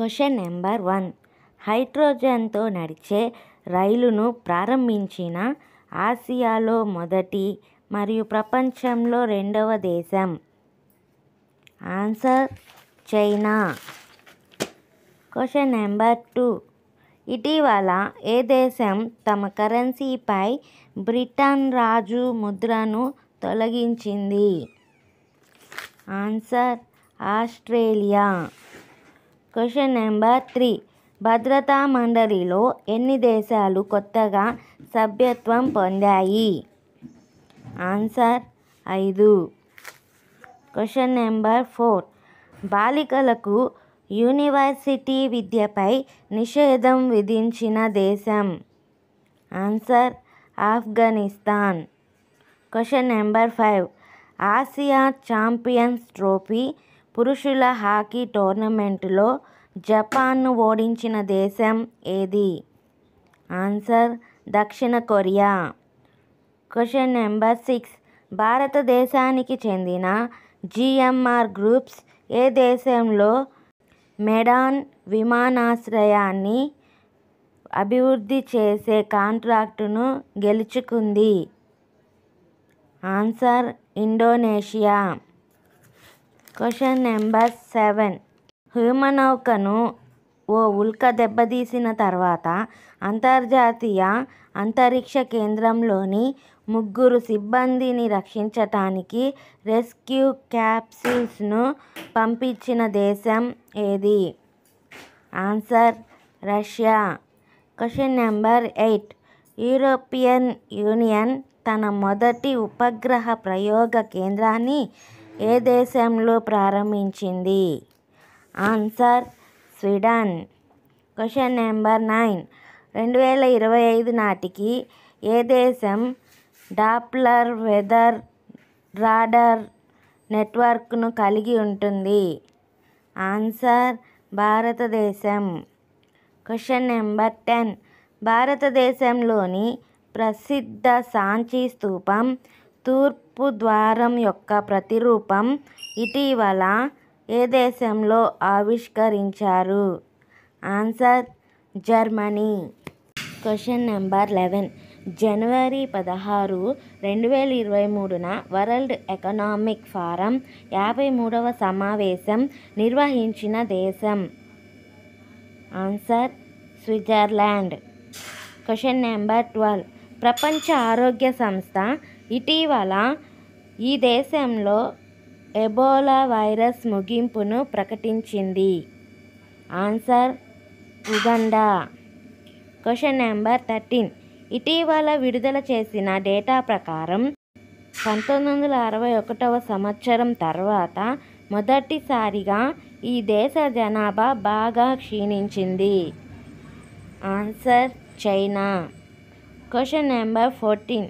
Question number 1. హైడ్రోజన్తో నడిచే రైలును ప్రారంభించిన ఆసియాలో మొదటి మరియు ప్రపంచంలో రెండవ దేశం. Answer China. Question number 2. ఇటీవల ఏ దేశం తమ కరెన్సీపై బ్రిటన్ రాజు ముద్రను తొలగించింది? Answer Australia. Question number 3. భద్రతా మండలిలో ఎన్ని దేశాలు కొత్తగా సభ్యత్వం పొందాయి? ఆన్సర్ 5. Question number 4. బాలికలకు యూనివర్సిటీ విద్యపై నిషేధం విధించిన దేశం? Answer Afghanistan. Question number 5. Asia champions trophy పురుషుల హాకీ టోర్నమెంటులో జపాన్ను ఓడించిన దేశం ఏది? ఆన్సర్ దక్షిణ కొరియా. Question number 6. భారతదేశానికి చెందిన GMR గ్రూప్స్ ఏ దేశంలో మెడాన్ విమానాశ్రయాన్ని అభివృద్ధి చేసే కాంట్రాక్టును గెలుచుకుంది? Answer Indonesia. Question number 7. హ్యూమనౌకను ఓ ఉల్క దెబ్బతీసిన తర్వాత అంతర్జాతీయ అంతరిక్ష కేంద్రంలోని 3 సిబ్బందిని రక్షించటానికి రెస్క్యూ క్యాప్సూల్స్ను పంపించిన దేశం ఏది? Answer Russia. Question number 8. European union తన మొదటి ఉపగ్రహ ప్రయోగ కేంద్రాన్ని ఏ దేశంలో ప్రారంభించింది? Answer Sweden. Question number 9. 2025 నాటికి ఏ దేశం డాప్లర్ వెదర్ రాడార్ నెట్వర్క్ను కలిగి ఉంటుంది? ఆన్సర్ భారతదేశం. Question number 10. భారతదేశంలోని ప్రసిద్ధ సాంచి స్తూపం తూర్పు ద్వారం యొక్క ప్రతిరూపం ఇటీవల ఏ దేశంలో ఆవిష్కరించారు? Answer Germany. Question number 11. జనవరి 16, 2023న వరల్డ్ ఎకనామిక్ ఫోరం 53వ సమావేశం నిర్వహించిన దేశం? Answer Switzerland. Question number 12. ప్రపంచ ఆరోగ్య సంస్థ ఇటీవల ఈ దేశంలో ఎబోలా వైరస్ ముగింపును ప్రకటించింది? Answer Uganda. Question number 13. ఇటీవల విడుదల చేసిన డేటా ప్రకారం 1961వ సంవత్సరం తర్వాత మొదటిసారిగా ఈ దేశ జనాభా బాగా క్షీణించింది? Answer China. Question number 14.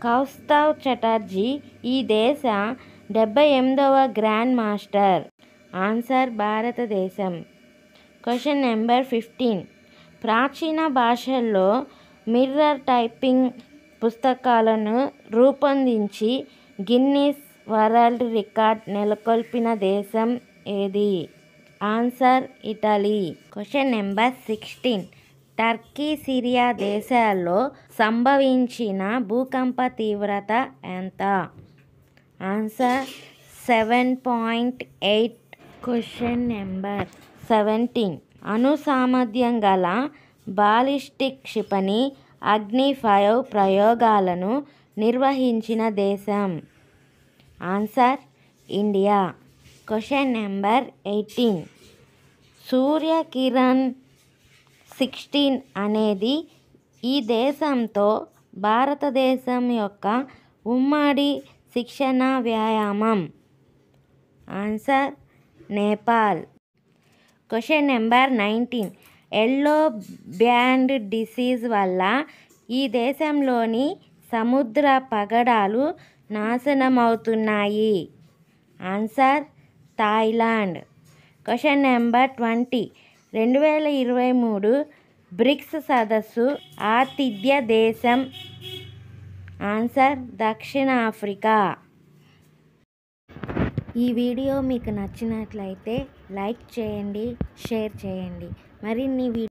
Kaustav Chatterjee ఈ దేశ 78వ grand master? Answer Bharatadesam. Question number 15. ప్రాచీన భాషల్లో మిర్రర్ టైపింగ్ పుస్తకాలను రూపొందించి గిన్నిస్ వరల్డ్ రికార్డ్ నెలకొల్పిన దేశం ఏది? Answer Italy. Question number 16. Turkey Syria దేశాల్లో సంభవించిన భూకంప తీవ్రత ఎంత? ఆన్సర్ 7.8. Question number 17. అణు సామర్థ్యం గల బాలిస్టిక్ క్షిపణి అగ్ని-5 ప్రయోగాలను నిర్వహించిన దేశం? Answer India. Question number 18. Surya Kiran 16 అనేది ఈ దేశంతో భారతదేశం యొక్క ఉమ్మడి శిక్షణ వ్యాయామం? Answer Nepal. Question number 19. Yellow band disease వల్ల ఈ దేశంలోని సముద్ర పగడాలు నాశనమవుతున్నాయి? Answer Thailand. Question number 20. 2023 BRICS సదస్సు ఆతిథ్య దేశం? ఆన్సర్ దక్షిణ ఆఫ్రికా. ఈ వీడియో మీకు నచ్చినట్లయితే లైక్ చేయండి, షేర్ చేయండి. మరిన్ని